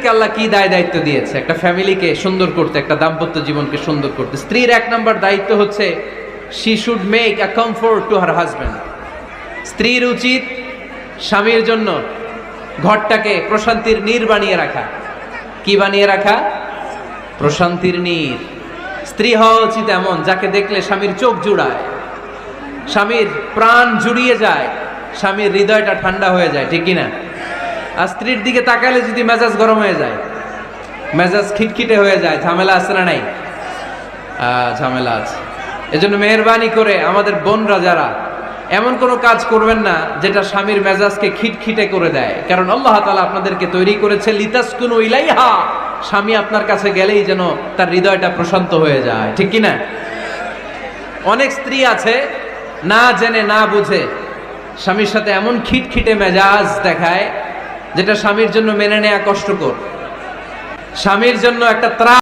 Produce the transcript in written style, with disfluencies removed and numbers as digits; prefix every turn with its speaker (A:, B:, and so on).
A: স্ত্রীদেরকে আল্লাহ কি দায়িত্ব দিয়েছে একটা ফ্যামিলিকে সুন্দর করতে, একটা দাম্পত্য জীবনকে সুন্দর করতে। স্ত্রীর 1 নম্বর দায়িত্ব হচ্ছে she should make a comfort to her husband. স্ত্রীর উচিত স্বামীর জন্য ঘরটাকে প্রশান্তির নীর বানিয়ে রাখা। কি বানিয়ে রাখা? প্রশান্তির নীর। স্ত্রী হওয়া উচিত এমন যাকে দেখলে স্বামীর চোখ জুড়ায়, স্বামীর প্রাণ জুড়িয়ে যায়, স্বামীর হৃদয়টা ঠান্ডা হয়ে যায়, ঠিক কিনা? আর স্ত্রীর দিকে তাকালে যদি মেজাজ গরম হয়ে যায়, মেজাজ খিটখিটে হয়ে যায়, ঝামেলা আছে না নাই? ঝামেলা আছে। এজন্য মেহেরবানি করে আমাদের বোনরা যারা এমন কোনো কাজ করবেন না যেটা স্বামীর মেজাজকে খিটখিটে করে দেয়, কারণ আল্লাহ তাআলা আপনাদেরকে তৈরি করেছে লিতাসকুনু ইলাইহা, স্বামী আপনার কাছে গেলেই যেন তার হৃদয়টা প্রশান্ত হয়ে যায়, ঠিক কিনা? অনেক স্ত্রী আছে না জেনে না বুঝে স্বামীর সাথে এমন খিটখিটে মেজাজ দেখায় যেটা স্বামীর জন্য মেনে নেওয়া কষ্টকর, স্বামীর জন্য একটা ত্রাস।